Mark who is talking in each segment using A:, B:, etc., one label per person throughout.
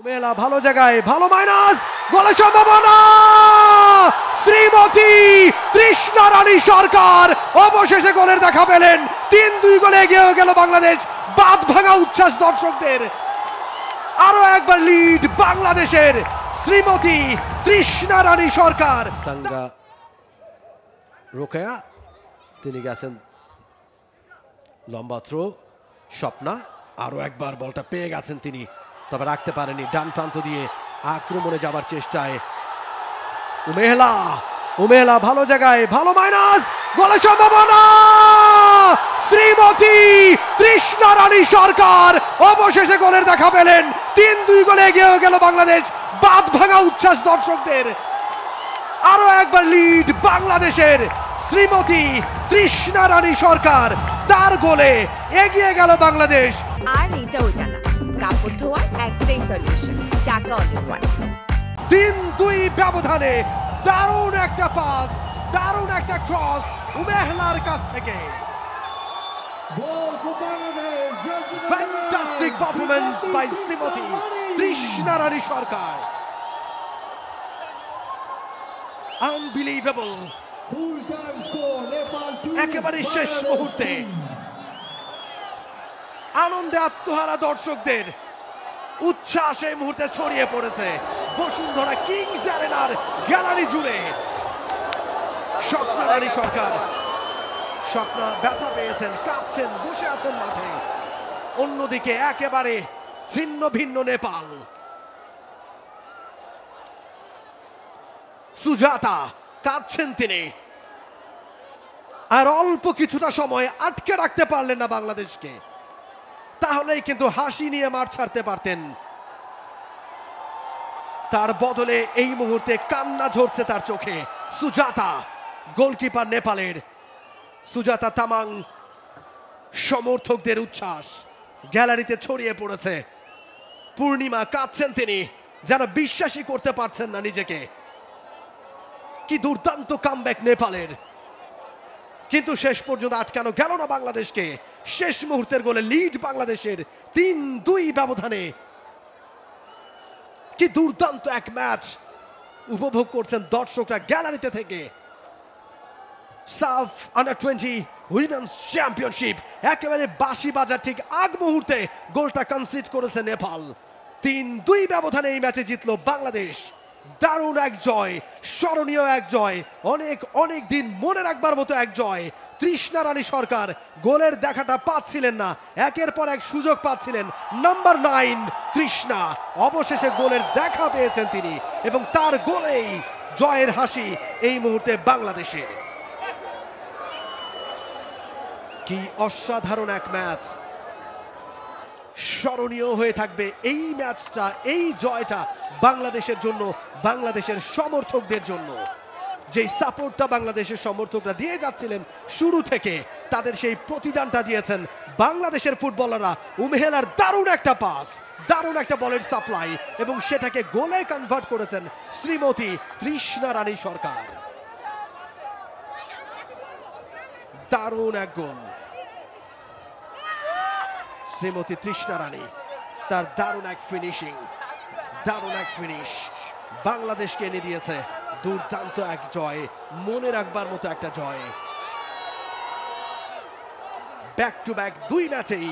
A: মেলা ভালো জায়গায়, ভালো মাইনাস, গোলের সম্ভাবনা। শ্রীমতী তৃষ্ণা রানী সরকার অবশেষে গোলের দেখা পেলেন। ৩-২ গোলে এগিয়ে গেল বাংলাদেশ। বাঁধ ভাঙা উচ্ছ্বাস দর্শকদের। আরো একবার লিড বাংলাদেশের। শ্রীমতী তৃষ্ণা রানী সরকার। সাঙ্গা রোকেয়া, তিনি গেছেন লম্বা থ্রো। স্বপ্না আরো একবার বলটা পেয়ে গেছেন তিনি, তবে রাখতে পারেনি। ডান প্রান্ত দিয়ে আক্রমণে যাবার চেষ্টায় উমেলা ভালো জায়গায়, ভালো মাইনাস, গোলের সম্ভাবনা। শ্রীমতী তৃষ্ণা রানী সরকার অবশেষে গোলের দেখা পেলেন। ৩-২ গোলে এগিয়ে গেল বাংলাদেশ। বাঁধ ভাঙা উচ্ছ্বাস দর্শকদের। আরো একবার লিড বাংলাদেশের। শ্রীমতী তৃষ্ণা রানী সরকার, তার গোলে এগিয়ে গেল বাংলাদেশ।
B: আর এটা ওইটা না, কাপড় ধোয়ার একটাই সলিউশন, চাকা অল-ইন-ওয়ান।
A: ৩-২ ব্যবধানে দারুণ একটা পাস, দারুণ একটা ক্রস উমেহলার কাছ থেকে। Fantastic performance by Shrimati Trishna Rani Sarkar. Unbelievable. একেবারে শেষ মুহূর্তে আনন্দে আত্মহারা দর্শকদের উচ্ছ্বাস এই মুহূর্তে ছড়িয়ে পড়েছে বসুন্ধরা কিংস অ্যারেনার গ্যালারি জুড়ে। স্বপ্না রানী সরকার, স্বপ্না ব্যথা পেয়েছেন, কাঁপছেন, বসে আছেন মাঠে। অন্যদিকে একেবারে ছিন্ন ভিন্ন নেপাল। সুজাতা কাঁদছেন তিনি। আর অল্প কিছুটা সময় আটকে রাখতে পারলেন না বাংলাদেশকে, তাহলেই কিন্তু হাসি নিয়ে মাঠ ছাড়তে পারতেন। তার বদলে এই মুহূর্তে কান্না ঝরছে তার চোখে। সুজাতা, গোলকিপার নেপালের সুজাতা তামাং। সমর্থকদের উচ্ছ্বাস গ্যালারিতে ছড়িয়ে পড়েছে। পূর্ণিমা কাঁদছেন তিনি, যেন বিশ্বাসই করতে পারছেন না নিজেকে। কি দুর্দান্ত কামব্যাক নেপালের, কিন্তু শেষ পর্যন্ত আটকানো গেল না বাংলাদেশকে। শেষ মুহূর্তের গোলে লিড বাংলাদেশের ৩-২ ব্যবধানে। কি দুর্দান্ত এক ম্যাচ উপভোগ করছেন দর্শকরা গ্যালারিতে থেকে। সাফ আন্ডার-20 উইমেন্স চ্যাম্পিয়নশিপ একেবারে বাঁশি বাজার ঠিক আগ মুহূর্তে গোলটা কনসিড করেছে নেপাল। ৩-২ ব্যবধানে এই ম্যাচে জিতলো বাংলাদেশ। দারুণ এক জয়, স্মরণীয় এক জয়, অনেক অনেক দিন মনে রাখবার মতো এক জয়। তৃষ্ণা রানী সরকার গোলের দেখাটা পাচ্ছিলেন না, একের পর এক সুযোগ পাচ্ছিলেন। নাম্বার 9 তৃষ্ণা অবশেষে গোলের দেখা পেয়েছেন তিনি, এবং তার গোলেই জয়ের হাসি এই মুহূর্তে বাংলাদেশে। কি অসাধারণ এক ম্যাচ। স্মরণীয় হয়ে থাকবে এই ম্যাচটা, এই জয়টা বাংলাদেশের জন্য, বাংলাদেশের সমর্থকদের জন্য। যে সাপোর্টটা বাংলাদেশের সমর্থকরা দিয়ে যাচ্ছিলেন শুরু থেকে, তাদের সেই প্রতিদানটা দিয়েছেন বাংলাদেশের ফুটবলাররা। উমেহেলার দারুণ একটা পাস, দারুণ একটা বলের সাপ্লাই, এবং সেটাকে গোলে কনভার্ট করেছেন শ্রীমতী তৃষ্ণা রানী সরকার। দারুণ এক গোল শ্রীমতী তৃষ্ণা রানী, তার দারুণ এক ফিনিশিং, দারুণ এক ফিনিশ বাংলাদেশকে এনে দিয়েছে দুর্দান্ত এক জয়, মনে রাখবার মতো একটা জয়। ব্যাক টু ব্যাক 2 ম্যাচেই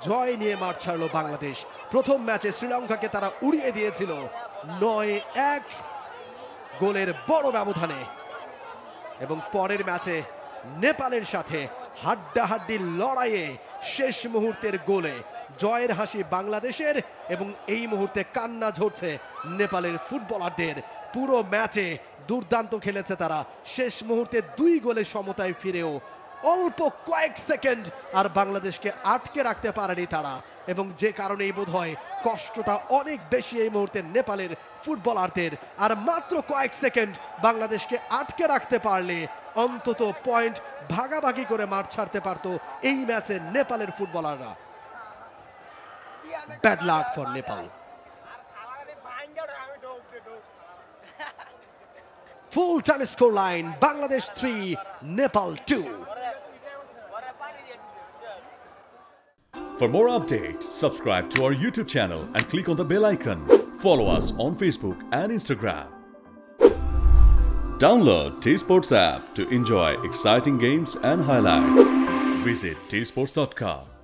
A: জয় নিয়ে মাঠ ছাড়লো বাংলাদেশ। প্রথম ম্যাচে শ্রীলঙ্কাকে তারা উড়িয়ে দিয়েছিল 9-1 গোলের বড় ব্যবধানে, এবং পরের ম্যাচে নেপালের সাথে হাড্ডাহাড্ডি লড়াইয়ে শেষ মুহূর্তের গোলে জয়ের হাসি বাংলাদেশের, এবং এই মুহূর্তে কান্না ঝরছে নেপালের ফুটবলারদের। পুরো ম্যাচে দুর্দান্ত খেলেছে তারা, শেষ মুহূর্তে 2 গোলে সমতায় ফিরেও অল্প কয়েক সেকেন্ড আর বাংলাদেশকে আটকে রাখতে পারেনি তারা, এবং যে কারণেই বোধহয় কষ্টটা অনেক বেশি এই মুহূর্তে নেপালের ফুটবলারদের। আর মাত্র কয়েক সেকেন্ড বাংলাদেশকে আটকে রাখতে পারলে অন্তত পয়েন্ট ভাগাভাগি করে মাঠ ছাড়তে পারতো এই ম্যাচে নেপালের ফুটবলাররা। Bad luck for Nepal. Full time score line, Bangladesh 3, Nepal 2.
C: For more updates, subscribe to our YouTube channel and click on the bell icon. Follow us on Facebook and Instagram. Download T Sports app to enjoy exciting games and highlights. Visit tsports.com.